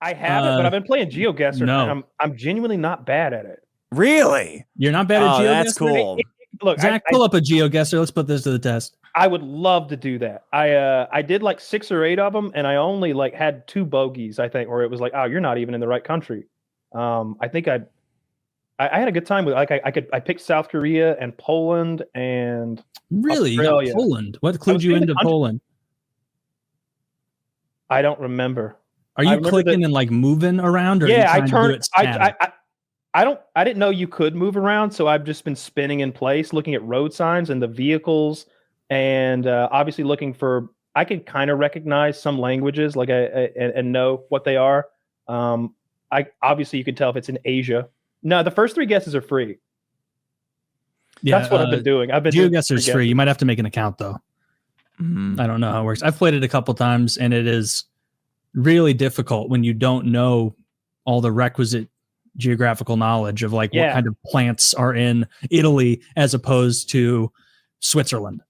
I haven't, but I've been playing GeoGuessr, no. and I'm genuinely not bad at it. Really? You're not bad at GeoGuessr? That's cool. Look, Zach, pull up a GeoGuessr. Let's put this to the test. I would love to do that. I did like 6 or 8 of them, and I only like had 2 bogeys, I think, where it was like, oh, you're not even in the right country. I think I had a good time with it. I picked South Korea and Poland and really Australia. Poland. What clued you into Poland? I don't remember. Are you clicking and like moving around, or yeah, are you trying to do it I didn't know you could move around, so I've just been spinning in place, looking at road signs and the vehicles, and obviously looking for. I can kind of recognize some languages, like and know what they are. Obviously you can tell if it's in Asia. No, the first 3 guesses are free. Yeah, that's what I've been doing. GeoGuessr is free. You might have to make an account though. I don't know how it works. I've played it a couple times, and it is really difficult when you don't know all the requisite geographical knowledge of like what kind of plants are in Italy as opposed to Switzerland.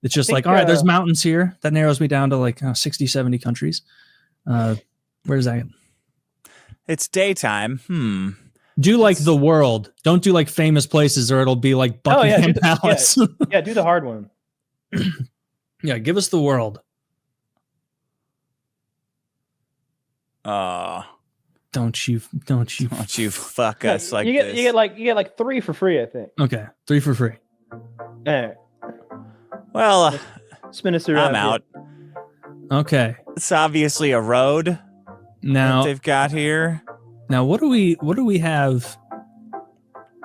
It's just like, all right, there's mountains here. That narrows me down to like 60, 70 countries. Where's that? It's daytime. Do like the world. Don't do like famous places, or it'll be like Buckingham Palace. Yeah, do the hard one. Yeah, give us the world. Don't you fuck us like you get, this. You get like 3 for free, I think. Okay, 3 for free. Right. Well, spin us around. I'm out. Okay. It's obviously a road. Now that they've got here. Now what do we have?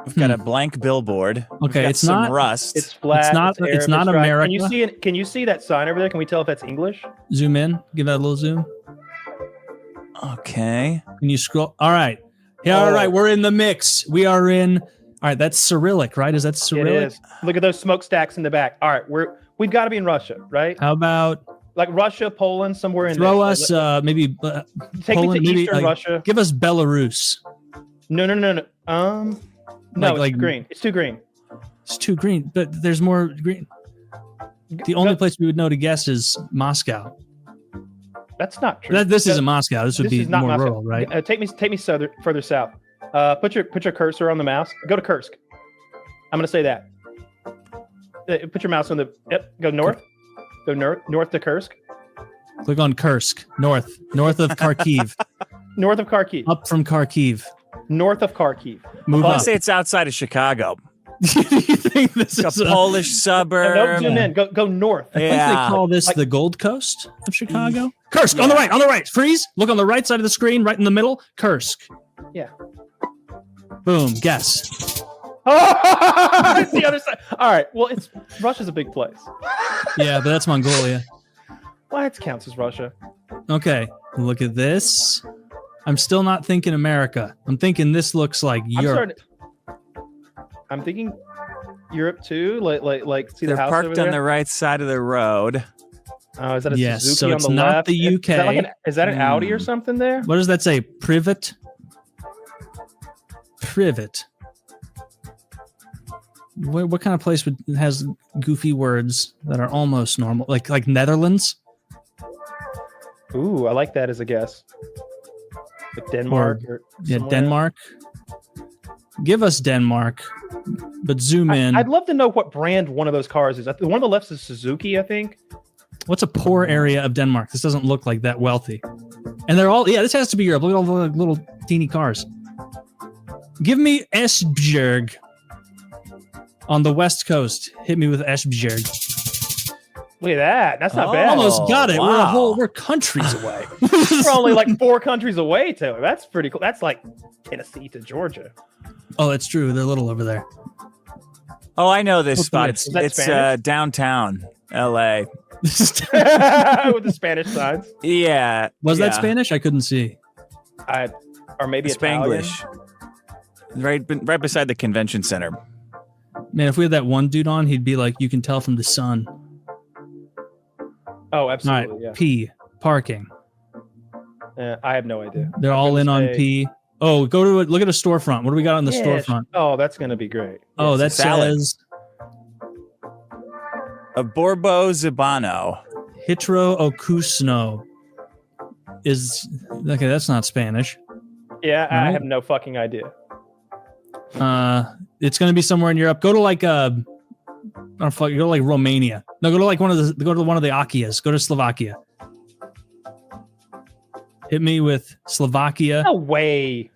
We've got a blank billboard. Okay, it's some not rust. It's flat. It's not America. Can you see that sign over there? Can we tell if that's English? Zoom in. Give that a little zoom. Okay. Can you scroll? All right. Yeah. All right. We're in the mix. We are in. All right. That's Cyrillic, right? Is that Cyrillic? It is. Look at those smokestacks in the back. All right. We've got to be in Russia, right? How about like Russia, Poland, somewhere in throw there. us maybe take Poland, me to Eastern Russia. Give us Belarus. No. No, it's too green. It's too green. It's too green, but there's more green. The only place we would know to guess is Moscow. That's not true. This isn't Moscow. This would be more Moscow. rural, right? Take me further south. Put your cursor on the mouse. Go to Kursk. I'm gonna say that. Put your mouse on the. Yep. Go north. Go north to Kursk. Click on Kursk. North of Kharkiv. North of Kharkiv. Up from Kharkiv. North of Kharkiv. Move up. Let's say it's outside of Chicago. You think this is a Polish suburb? Don't zoom in. Go north. I think they call this the Gold Coast of Chicago. Kursk, on the right. Freeze. Look on the right side of the screen, right in the middle. Kursk. Yeah. Boom. Guess. It's the other side. All right. Well, Russia's a big place. Yeah, but that's Mongolia. Well, it counts as Russia. Okay. Look at this. I'm still not thinking America. I'm thinking this looks like Europe. I'm thinking Europe too. Like see they're the house parked over there? on the right side of the road. Oh, is that a Suzuki so on it's the not left? the UK. Is that an Audi or something there? What does that say? Privet. What kind of place has goofy words that are almost normal? Like Netherlands? Ooh, I like that as a guess. Like Denmark or Denmark. Give us Denmark, but zoom in. I'd love to know what brand one of those cars is. The one on the left is Suzuki, I think. What's a poor area of Denmark? This doesn't look like that wealthy. And they're all, this has to be Europe. Look at all the little teeny cars. Give me Esbjerg on the west coast. Hit me with Esbjerg. Look at that. That's not bad. Almost got it. Wow. We're countries away. We're only like 4 countries away, Taylor. That's pretty cool. That's like Tennessee to Georgia. Oh, that's true. They're little over there. Oh, I know this spot. It's downtown LA. With the Spanish signs. Yeah. Was that Spanish? I couldn't see. Or maybe Italian. Spanglish. Right beside the convention center. Man, if we had that one dude on, he'd be like, you can tell from the sun. Oh, absolutely. All right, Yeah. P, parking. I have no idea. They're all in on P. Oh, look at a storefront. What do we got on the storefront? Oh, that's going to be great. Oh, that says a Borbo Zibano. Hitro Okusno is Okay, that's not Spanish. Yeah, No? I have no fucking idea. It's going to be somewhere in Europe. Go to like go to like Romania. No, go to like one of the Akias. Go to Slovakia. Hit me with Slovakia. No way.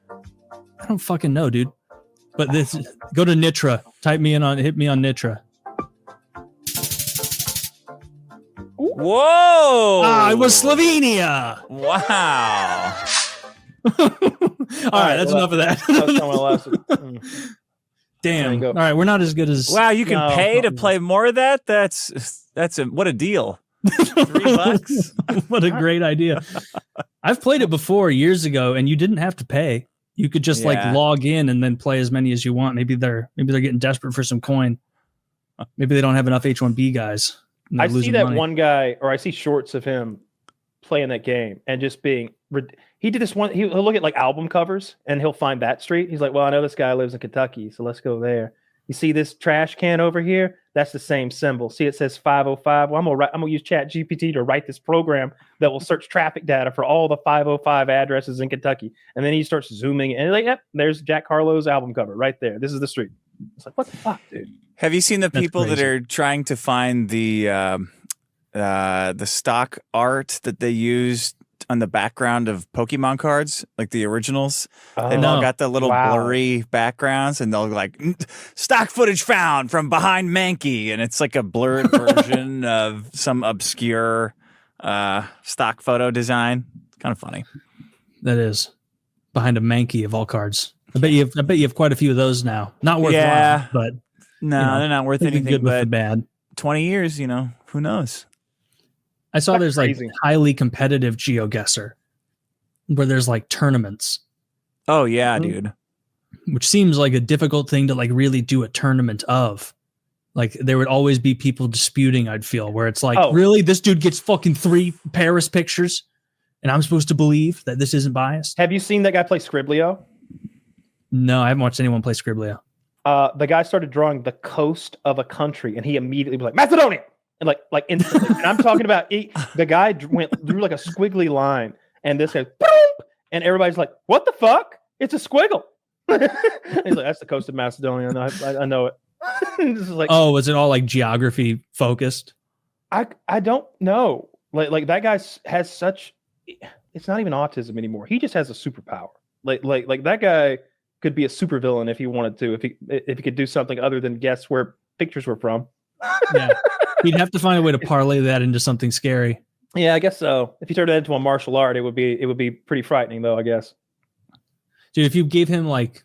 I don't fucking know, dude. But go to Nitra. Hit me on Nitra. Whoa! It was Slovenia. Wow. All right, that's enough of that. Damn. All right, we're not as good as. Wow, you can pay to play more of that? That's what a deal. $3. What a great idea. I've played it before years ago, and you didn't have to pay. You could just like log in and then play as many as you want. Maybe they're getting desperate for some coin. Maybe they don't have enough H1B guys. I see that one guy, or I see shorts of him playing that game and just being. He did this one. He'll look at like album covers and he'll find that street. He's like, well, I know this guy lives in Kentucky, so let's go there. You see this trash can over here? That's the same symbol. See, it says 505. Well, I'm gonna use ChatGPT to write this program that will search traffic data for all the 505 addresses in Kentucky. And then he starts zooming and like, yep, there's Jack Harlow's album cover right there. This is the street. It's like, what the fuck, dude? Have you seen the people that are trying to find the stock art that they used on the background of Pokemon cards, like the originals? They've all got the little blurry backgrounds, and they'll like stock footage found from behind Mankey, and it's like a blurred version of some obscure stock photo design. It's kind of funny. That is behind a Mankey of all cards. I bet you have quite a few of those now. Not worthwhile, but no, they're not worth anything. Good but with the bad. 20 years, who knows? I saw there's crazy. Like highly competitive GeoGuessr where there's like tournaments. Oh yeah, dude. Which seems like a difficult thing to like really do a tournament of. Like there would always be people disputing, I'd feel, where it's like, really? This dude gets fucking 3 Paris pictures and I'm supposed to believe that this isn't biased? Have you seen that guy play Scriblio? No, I haven't watched anyone play Scriblio. The guy started drawing the coast of a country and he immediately was like, Macedonia! And like instantly. And I'm talking about the guy drew like a squiggly line and this guy, boom! And everybody's like, what the fuck? It's a squiggle. He's like, that's the coast of Macedonia. I know it. This is like, was it all like geography focused? I don't know. Like that guy has such, it's not even autism anymore. He just has a superpower. Like that guy could be a supervillain if he wanted to, if he could do something other than guess where pictures were from. Yeah. He'd have to find a way to parlay that into something scary. Yeah, I guess so. If you turned that into a martial art, it would be pretty frightening, though, I guess. Dude, if you gave him like,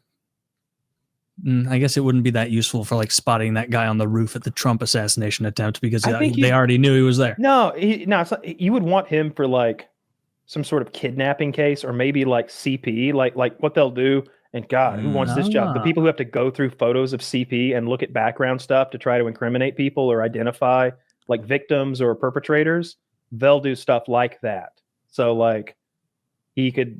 I guess it wouldn't be that useful for like spotting that guy on the roof at the Trump assassination attempt because they already knew he was there. No, it's not, you would want him for like some sort of kidnapping case or maybe like CP, like what they'll do. And God, who wants this job? The people who have to go through photos of CP and look at background stuff to try to incriminate people or identify like victims or perpetrators, they'll do stuff like that. So like he could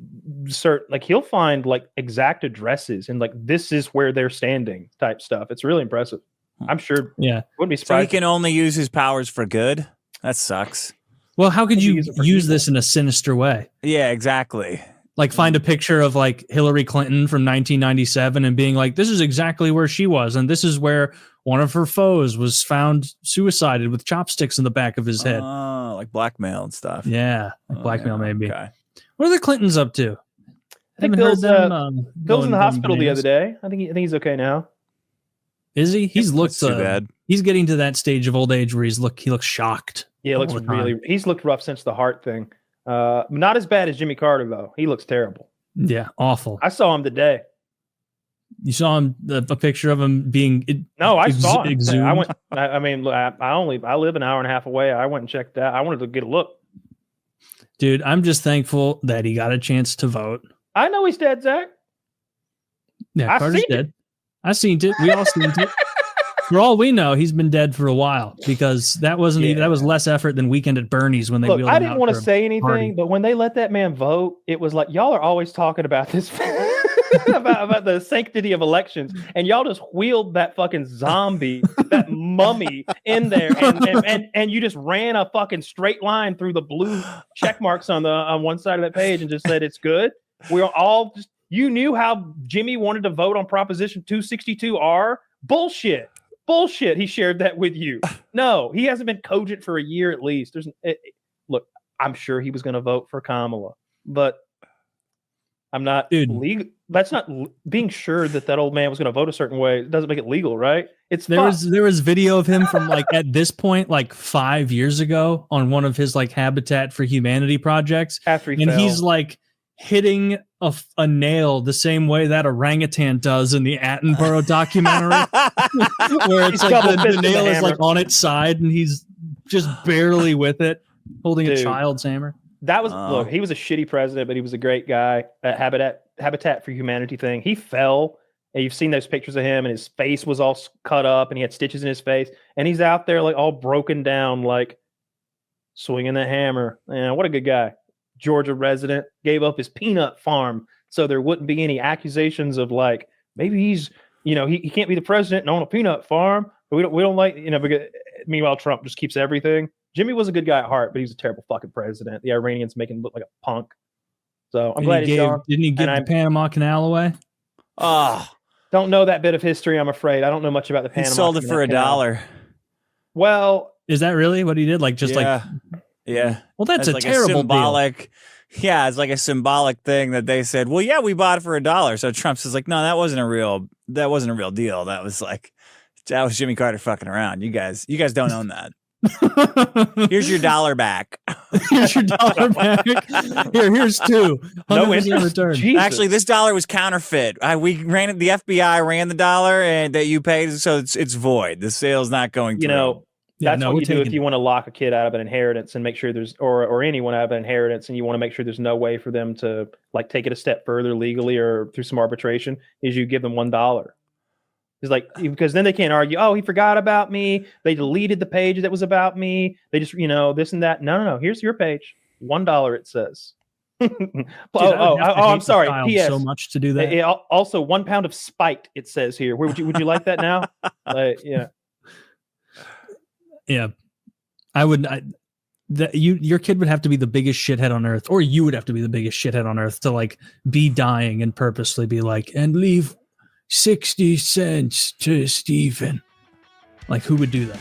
he'll find like exact addresses and like this is where they're standing type stuff. It's really impressive. I'm sure. Yeah. Wouldn't be surprised. So he can only use his powers for good? That sucks. Well, how could you use this in a sinister way? Yeah, exactly. Like find a picture of like Hillary Clinton from 1997 and being like, this is exactly where she was. And this is where one of her foes was found suicided with chopsticks in the back of his head. Oh, like blackmail and stuff. Yeah. Like blackmail maybe. Okay. What are the Clintons up to? I think Bill's in the hospital the other day. I think he's okay now. Is he? He's looked too bad. He's getting to that stage of old age where he looks shocked. Yeah, he's looked rough since the heart thing. Not as bad as Jimmy Carter though. He looks terrible. Yeah, awful. I saw him today. You saw him a picture of him being. No, I saw him. Exhumed. I went. I mean, I live an hour and a half away. I went and checked out. I wanted to get a look. Dude, I'm just thankful that he got a chance to vote. I know he's dead, Zach. Yeah, Carter's dead. I seen it. We all seen it. For all we know, he's been dead for a while because that wasn't even, that was less effort than Weekend at Bernie's when they. Look, I didn't want to say anything, but when they let that man vote, it was like y'all are always talking about this. about the sanctity of elections, and y'all just wheeled that fucking zombie, that mummy in there, and you just ran a fucking straight line through the blue check marks on one side of that page and just said it's good. We're all just, you knew how Jimmy wanted to vote on Proposition 262R. Bullshit. He shared that with you. No, he hasn't been cogent for a year at least. Look, I'm sure he was going to vote for Kamala, but I'm not legal. That's not being sure that old man was going to vote a certain way. It doesn't make it legal, right? There was video of him from like at this point, like 5 years ago on one of his like Habitat for Humanity projects. After he and fell. He's like hitting a nail the same way that orangutan does in the Attenborough documentary, where it's like the nail is like on its side and he's just barely with it, holding a child's hammer. That was look. He was a shitty president, but he was a great guy. Habitat for Humanity thing. He fell, and you've seen those pictures of him, and his face was all cut up, and he had stitches in his face, and he's out there like all broken down, like swinging the hammer. Man, what a good guy. Georgia resident, gave up his peanut farm so there wouldn't be any accusations of like maybe he's he can't be the president and own a peanut farm. But we don't like because meanwhile Trump just keeps everything. Jimmy was a good guy at heart, but he was a terrible fucking president. The Iranians make him look like a punk. So I'm glad he's gone. Didn't he give the Panama Canal away? Don't know that bit of history, I'm afraid. I don't know much about the Panama Canal. He sold it for $1. Well, is that really what he did? Like yeah. Well, that's a like terrible symbolic. Yeah, it's like a symbolic thing that they said. Well, yeah, we bought it for $1. So Trump says like, no, that wasn't a real deal. That was Jimmy Carter fucking around. You guys don't own that. Here's your $1 back. Here's your $1 back. Here's two. No interest return. Jesus. Actually, this $1 was counterfeit. We ran it. The FBI ran the $1 and that you paid, so it's void. The sale's not going through. That's what you do if you want to lock a kid out of an inheritance and make sure there's or anyone out of an inheritance, and you want to make sure there's no way for them to like take it a step further legally or through some arbitration. Is you give them $1. It's like, because then they can't argue, oh, he forgot about me. They deleted the page that was about me. They just, this and that. No. Here's your page. $1, it says. Dude, I'm sorry. P.S. So much to do that. Also, 1 pound of spite, it says here. Would you like that now? Yeah. Yeah. I would. Your kid would have to be the biggest shithead on earth, or you would have to be the biggest shithead on earth to like be dying and purposely be like, and leave 60 cents to Stephen. Like, who would do that?